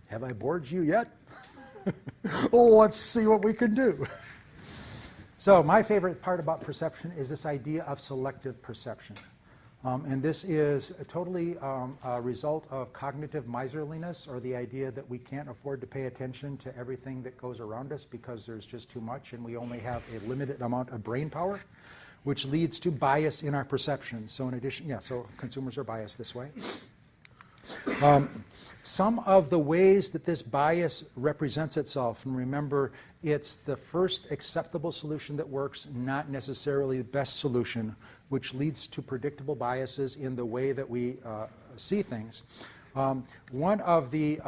Have I bored you yet? Oh, let's see what we can do. So my favorite part about perception is this idea of selective perception. And this is totally a result of cognitive miserliness, or the idea that we can't afford to pay attention to everything that goes around us because there's just too much and we only have a limited amount of brain power, which leads to bias in our perceptions. So in addition, so consumers are biased this way. Some of the ways that this bias represents itself, and remember, it's the first acceptable solution that works, not necessarily the best solution, which leads to predictable biases in the way that we see things. One of the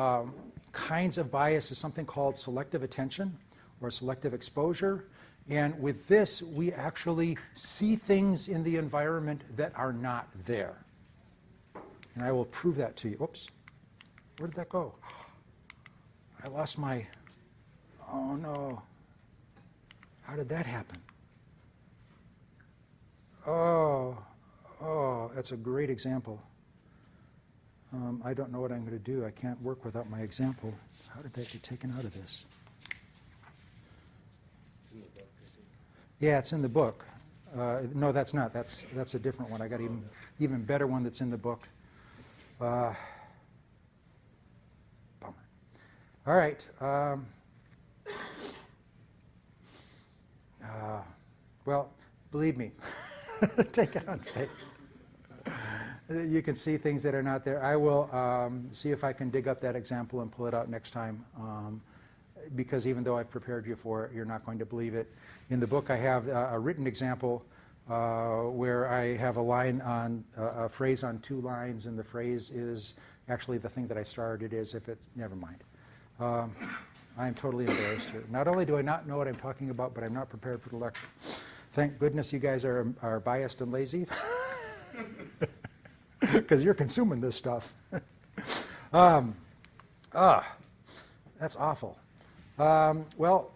kinds of bias is something called selective attention or selective exposure. And with this, we actually see things in the environment that are not there. And I will prove that to you. Oops. Where did that go? I lost my... Oh, no. How did that happen? Oh, that's a great example. I don't know what I'm going to do. I can't work without my example. How did that get taken out of this? It's in the book, I think. Yeah, it's in the book. No, that's not. That's a different one. I got even better one that's in the book. Bummer. All right. Well, believe me, take it on faith. You can see things that are not there. I will see if I can dig up that example and pull it out next time, because even though I've prepared you for it, you're not going to believe it. In the book, I have a written example where I have a phrase on 2 lines, and the phrase is actually the thing that I started is if it's, never mind. I am totally embarrassed here. Not only do I not know what I'm talking about, but I'm not prepared for the lecture. Thank goodness you guys are biased and lazy, because you're consuming this stuff. That's awful. Well,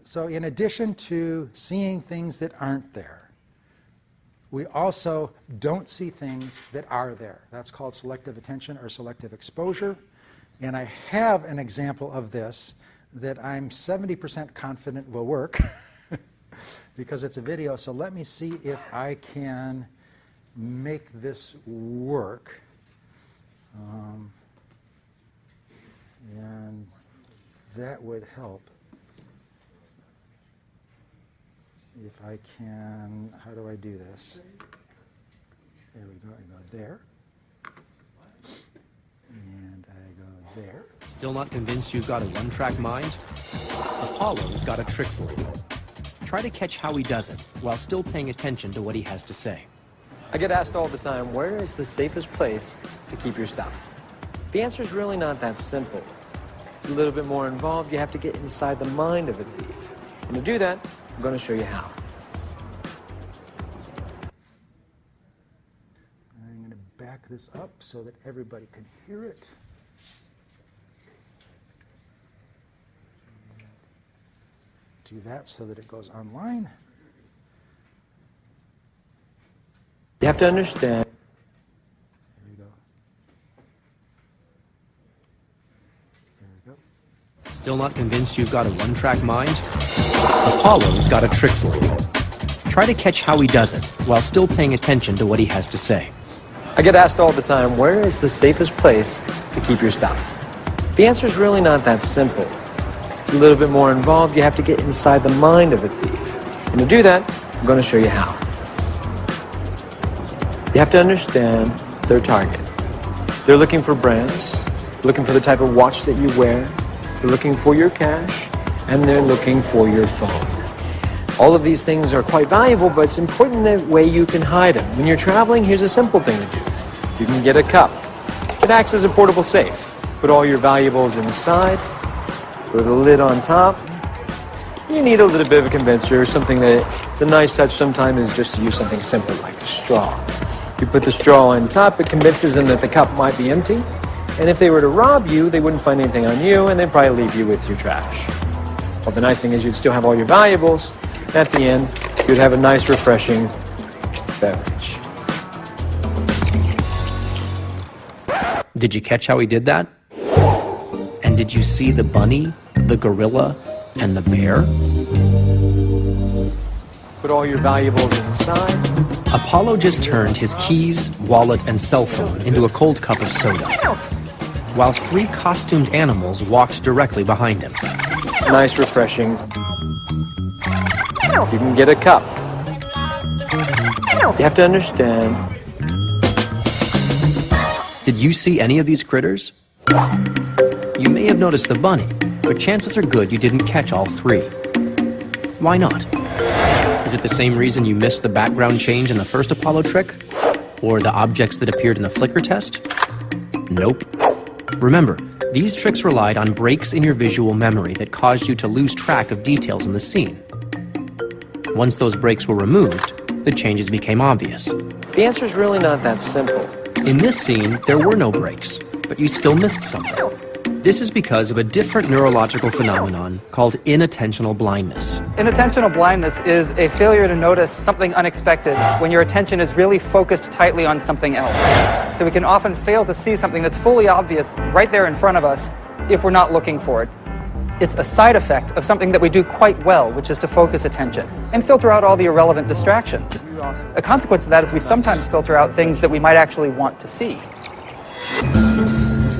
so in addition to seeing things that aren't there, we also don't see things that are there. That's called selective attention or selective exposure. And I have an example of this that I'm 70% confident will work because it's a video. So let me see if I can make this work. And that would help. If I can, how do I do this? There we go, I go there. And I go there. Still not convinced you've got a one-track mind? Apollo's got a trick for you. Try to catch how he does it while still paying attention to what he has to say. I get asked all the time, where is the safest place to keep your stuff? The answer is really not that simple. It's a little bit more involved. You have to get inside the mind of a thief. And to do that, I'm going to show you how. I'm going to back this up so that everybody can hear it. Do that so that it goes online. You have to understand. There we go. There we go. Still not convinced you've got a one-track mind? Apollo's got a trick for you. Try to catch how he does it while still paying attention to what he has to say. I get asked all the time, where is the safest place to keep your stuff? The answer is really not that simple. It's a little bit more involved. You have to get inside the mind of a thief. And to do that, I'm going to show you how. You have to understand their target. They're looking for brands, looking for the type of watch that you wear, they're looking for your cash, and they're looking for your phone. All of these things are quite valuable, but it's important the way you can hide them. When you're traveling, here's a simple thing to do. You can get a cup. It acts as a portable safe. Put all your valuables inside, put a lid on top. You need a little bit of a convincer, something that it's a nice touch sometimes is just to use something simple like a straw. You put the straw on top, it convinces them that the cup might be empty. And if they were to rob you, they wouldn't find anything on you, and they'd probably leave you with your trash. Well, the nice thing is you'd still have all your valuables. At the end, you'd have a nice, refreshing beverage. Did you catch how he did that? did you see the bunny, the gorilla, and the bear? Put all your valuables inside. Apollo just turned his keys, wallet, and cell phone into a cold cup of soda, while 3 costumed animals walked directly behind him. Nice, refreshing. You can get a cup. You have to understand. Did you see any of these critters? You may have noticed the bunny, but chances are good you didn't catch all 3. Why not? Is it the same reason you missed the background change in the first Apollo trick? Or the objects that appeared in the flicker test? Nope. Remember, these tricks relied on breaks in your visual memory that caused you to lose track of details in the scene. Once those breaks were removed, the changes became obvious. The answer's really not that simple. In this scene, there were no breaks, but you still missed something. This is because of a different neurological phenomenon called inattentional blindness. Inattentional blindness is a failure to notice something unexpected when your attention is really focused tightly on something else. So we can often fail to see something that's fully obvious right there in front of us if we're not looking for it. It's a side effect of something that we do quite well, which is to focus attention and filter out all the irrelevant distractions. A consequence of that is we sometimes filter out things that we might actually want to see.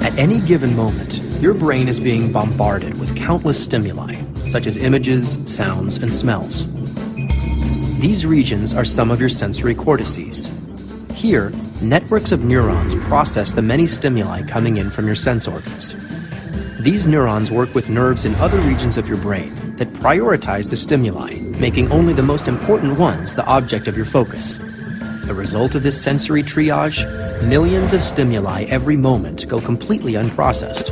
At any given moment, your brain is being bombarded with countless stimuli, such as images, sounds, and smells. These regions are some of your sensory cortices. Here, networks of neurons process the many stimuli coming in from your sense organs. These neurons work with nerves in other regions of your brain that prioritize the stimuli, making only the most important ones the object of your focus. The result of this sensory triage, millions of stimuli every moment go completely unprocessed.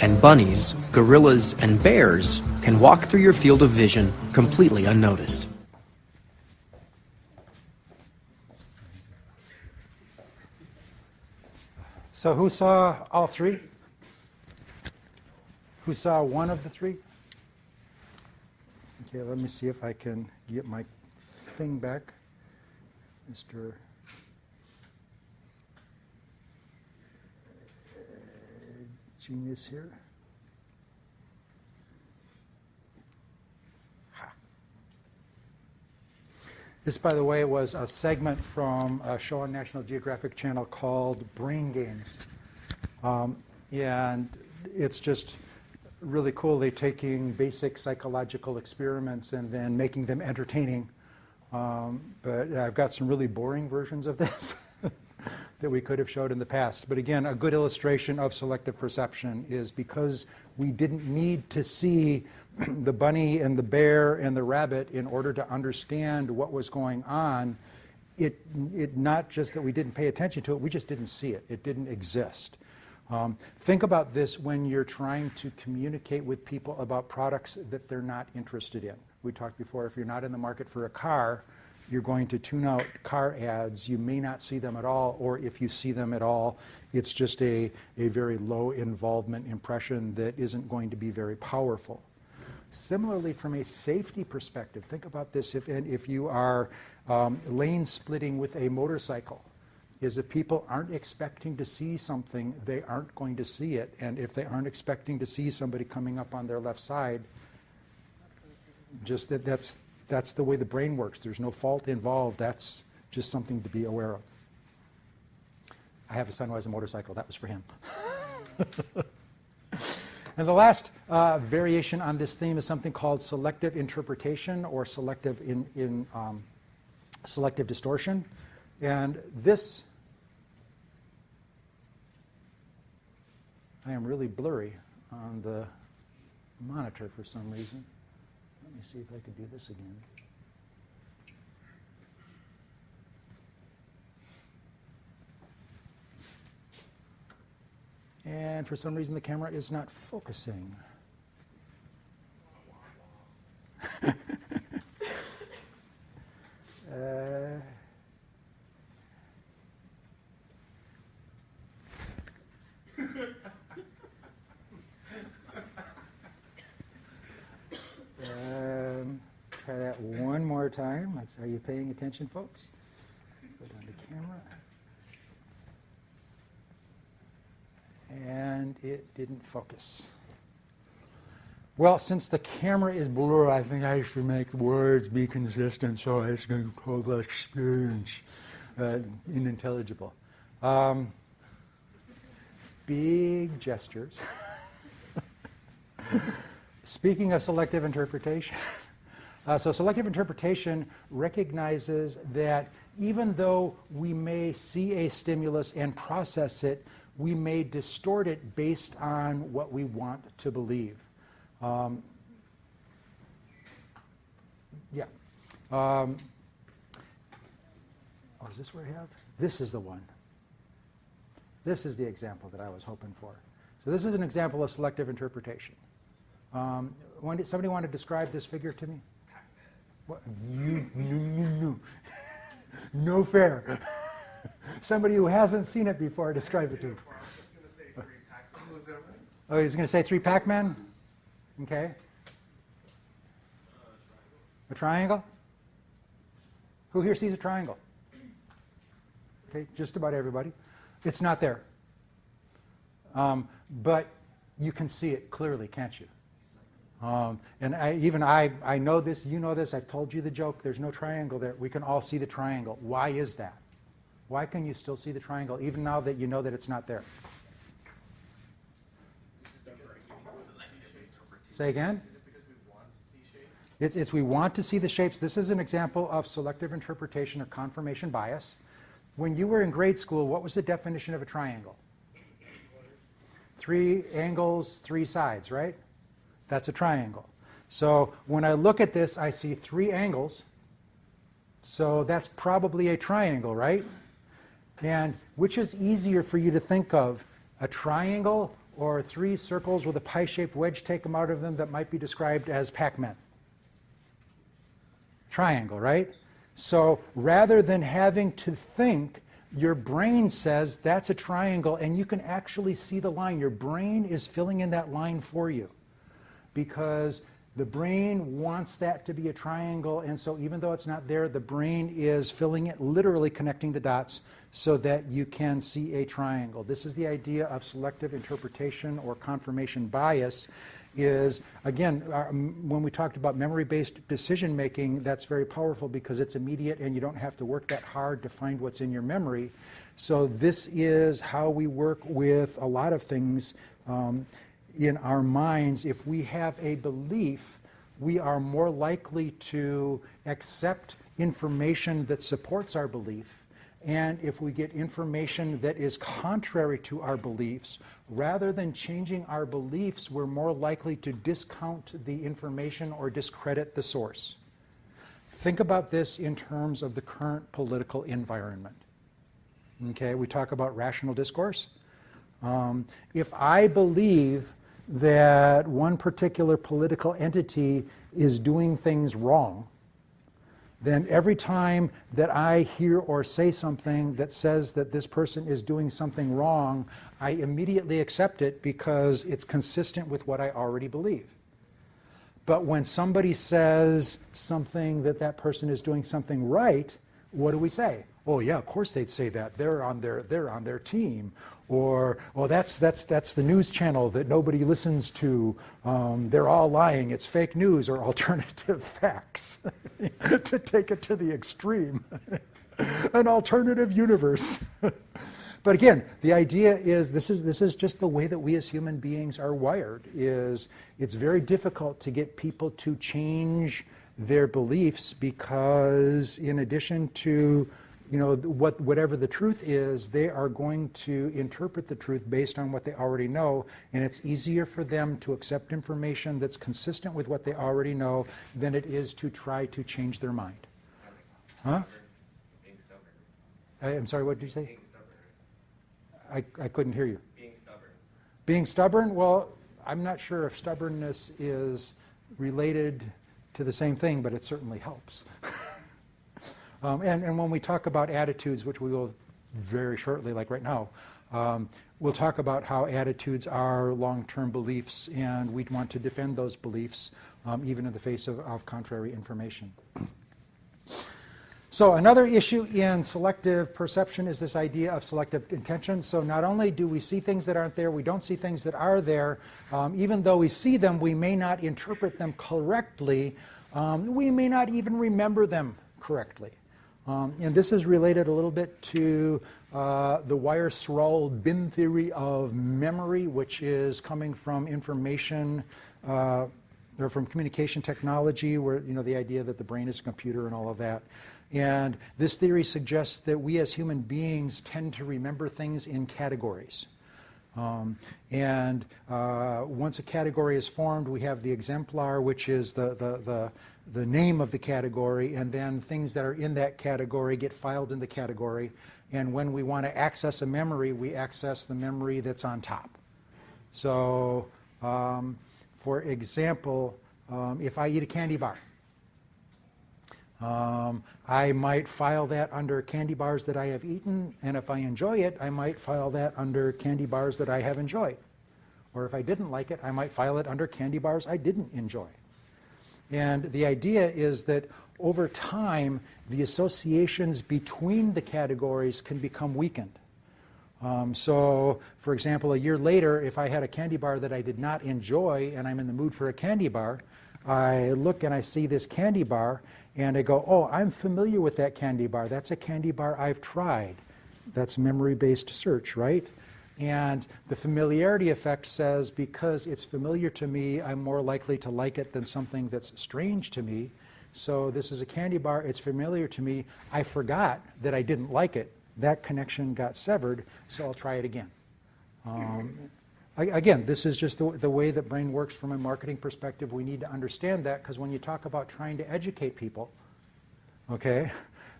And bunnies, gorillas, and bears can walk through your field of vision completely unnoticed. So who saw all 3? Who saw one of the 3? Okay, let me see if I can get my thing back. Mr. Genius here. Ha. This, by the way, was a segment from a show on National Geographic Channel called Brain Games. And it's just really cool. They're taking basic psychological experiments and then making them entertaining. But I've got some really boring versions of this that we could have showed in the past. But again, a good illustration of selective perception is because we didn't need to see the bunny and the bear and the rabbit in order to understand what was going on. It not just that we didn't pay attention to it, we just didn't see it. It didn't exist. Think about this when you're trying to communicate with people about products that they're not interested in. We talked before, if you're not in the market for a car, you're going to tune out car ads. You may not see them at all, or if you see them at all, it's just a very low involvement impression that isn't going to be very powerful. Similarly, from a safety perspective, think about this if you are lane splitting with a motorcycle. Is if people aren't expecting to see something, they aren't going to see it. And if they aren't expecting to see somebody coming up on their left side, just that's the way the brain works. There's no fault involved. That's just something to be aware of. I have a son who has a motorcycle. That was for him. And the last variation on this theme is something called selective interpretation or selective selective distortion. And this, I am really blurry on the monitor for some reason. Let me see if I could do this again. And for some reason the camera is not focusing. Try that one more time. Are you paying attention, folks? Put on the camera. And it didn't focus. Well, since the camera is blurred, I think I should make words be consistent so it's going to call the experience unintelligible. Big gestures. Speaking of selective interpretation, so selective interpretation recognizes that even though we may see a stimulus and process it, we may distort it based on what we want to believe. Oh, is this where I have? This is the one. This is the example that I was hoping for. So this is an example of selective interpretation. Somebody want to describe this figure to me? What? No fair. Somebody who hasn't seen it before, describe it to me. Oh, he's going to say 3 Pac-Man? Okay. A triangle? Who here sees a triangle? Okay, just about everybody. It's not there. But you can see it clearly, can't you? And I know this, you know this, I've told you the joke, there's no triangle there. We can all see the triangle. Why is that? Why can you still see the triangle, even now that you know that it's not there? Say again? Is it because we want to see shapes? It's we want to see the shapes. This is an example of selective interpretation or confirmation bias. When you were in grade school, what was the definition of a triangle? 3 angles, 3 sides, right? That's a triangle. So when I look at this, I see 3 angles. So that's probably a triangle, right? And which is easier for you to think of, a triangle or 3 circles with a pie-shaped wedge taken out of them that might be described as Pac-Man? Triangle, right? So rather than having to think, your brain says that's a triangle, and you can actually see the line. Your brain is filling in that line for you because the brain wants that to be a triangle, and so even though it's not there, the brain is filling it, literally connecting the dots so that you can see a triangle. This is the idea of selective interpretation or confirmation bias. Is, again, when we talked about memory-based decision making, that's very powerful because it's immediate and you don't have to work that hard to find what's in your memory. So this is how we work with a lot of things in our minds. If we have a belief, we are more likely to accept information that supports our belief. And if we get information that is contrary to our beliefs, rather than changing our beliefs, we're more likely to discount the information or discredit the source. Think about this in terms of the current political environment. Okay, we talk about rational discourse. If I believe that one particular political entity is doing things wrong, then every time that I hear or say something that says that this person is doing something wrong, I immediately accept it because it's consistent with what I already believe. But when somebody says something that that person is doing something right, what do we say? Oh yeah, of course they'd say that. They're on their team. Or, oh, that's the news channel that nobody listens to. They're all lying. It's fake news or alternative facts, to take it to the extreme. An alternative universe. But again, the idea is this is just the way that we as human beings are wired. Is it's very difficult to get people to change their beliefs because, in addition to whatever the truth is, they are going to interpret the truth based on what they already know, and it's easier for them to accept information that's consistent with what they already know than it is to try to change their mind. Huh? Being stubborn. I'm sorry, what did you say? Being stubborn. I couldn't hear you. Being stubborn. Being stubborn? Well, I'm not sure if stubbornness is related to the same thing, but it certainly helps. And when we talk about attitudes, which we will very shortly, like right now, we'll talk about how attitudes are long-term beliefs, and we'd want to defend those beliefs even in the face of contrary information. So another issue in selective perception is this idea of selective intention. So not only do we see things that aren't there, we don't see things that are there. Even though we see them, we may not interpret them correctly. We may not even remember them correctly. And this is related a little bit to the Weierstrahl-Bin theory of memory, which is coming from information or from communication technology, where the idea that the brain is a computer and all of that. And this theory suggests that we as human beings tend to remember things in categories. Once a category is formed, we have the exemplar, which is the name of the category, and then things that are in that category get filed in the category. And when we want to access a memory, we access the memory that's on top. So, for example, if I eat a candy bar, I might file that under candy bars that I have eaten, and if I enjoy it, I might file that under candy bars that I have enjoyed. Or if I didn't like it, I might file it under candy bars I didn't enjoy. And the idea is that over time, the associations between the categories can become weakened. So, for example, a year later, if I had a candy bar that I did not enjoy and I'm in the mood for a candy bar, I look and I see this candy bar and I go, oh, I'm familiar with that candy bar. That's a candy bar I've tried. That's memory-based search, right? And the familiarity effect says because it's familiar to me, I'm more likely to like it than something that's strange to me. So this is a candy bar, it's familiar to me. I forgot that I didn't like it. That connection got severed, so I'll try it again. Again, this is just the way that brain works from a marketing perspective. We need to understand that, because when you talk about trying to educate people, okay,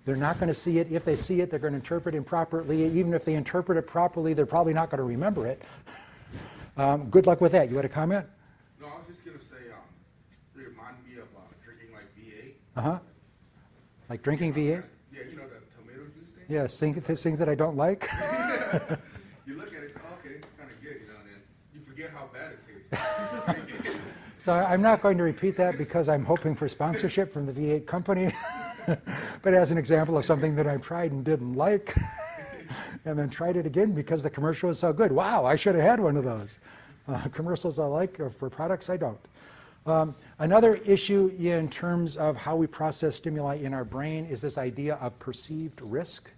they're not going to see it. If they see it, they're going to interpret it improperly. Even if they interpret it properly, they're probably not going to remember it. Good luck with that. You had a comment? No, I was just going to say, it reminded me of drinking like V8. Uh-huh. Like drinking V8? Yeah, you know, the tomato juice thing? Yeah, things that I don't like. You look at it, okay, it's kind of good, and then you forget how bad it tastes. So I'm not going to repeat that because I'm hoping for sponsorship from the V8 company. But as an example of something that I tried and didn't like, and then tried it again because the commercial was so good. Wow, I should have had one of those. Commercials I like are for products I don't. Another issue in terms of how we process stimuli in our brain is this idea of perceived risk.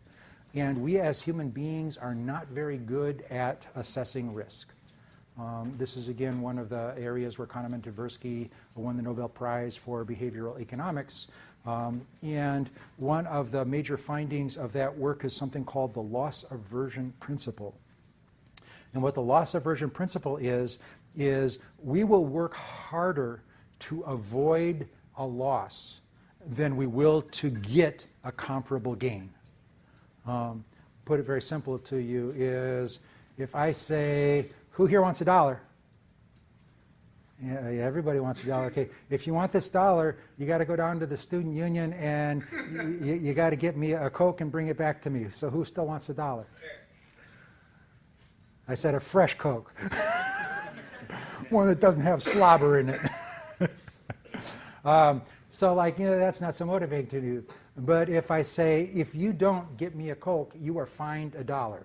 And we as human beings are not very good at assessing risk. This is, again, one of the areas where Kahneman and Tversky won the Nobel Prize for behavioral economics. And one of the major findings of that work is something called the loss aversion principle. And what the loss aversion principle is we will work harder to avoid a loss than we will to get a comparable gain. Put it very simple to you is if I say, who here wants $1? Yeah, everybody wants $1. Okay, if you want this $1, you got to go down to the student union and you got to get me a Coke and bring it back to me. So who still wants $1? I said a fresh Coke. One that doesn't have slobber in it. So that's not so motivating to you. But if I say, if you don't get me a Coke, you are fined $1.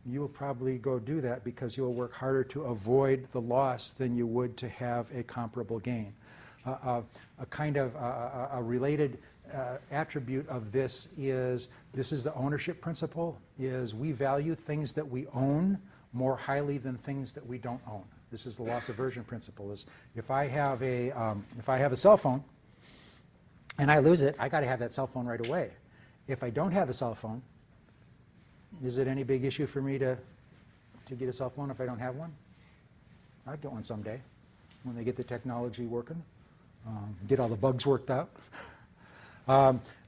You will probably go do that because you'll work harder to avoid the loss than you would to have a comparable gain. A kind of a related attribute of this is the ownership principle, is we value things that we own more highly than things that we don't own. This is the loss aversion principle, is if I have a cell phone and I lose it, I got to have that cell phone right away. If I don't have a cell phone, is it any big issue for me to get a cell phone if I don't have one? I'd get one someday when they get the technology working, get all the bugs worked out.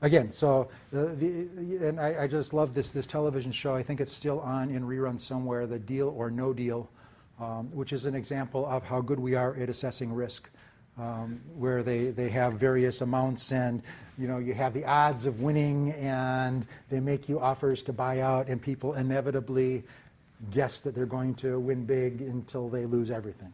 Again, so and I just love this television show. I think it's still on in reruns somewhere, The Deal or No Deal, which is an example of how good we are at assessing risk. Where they have various amounts, and you have the odds of winning, and they make you offers to buy out, and people inevitably guess that they're going to win big until they lose everything.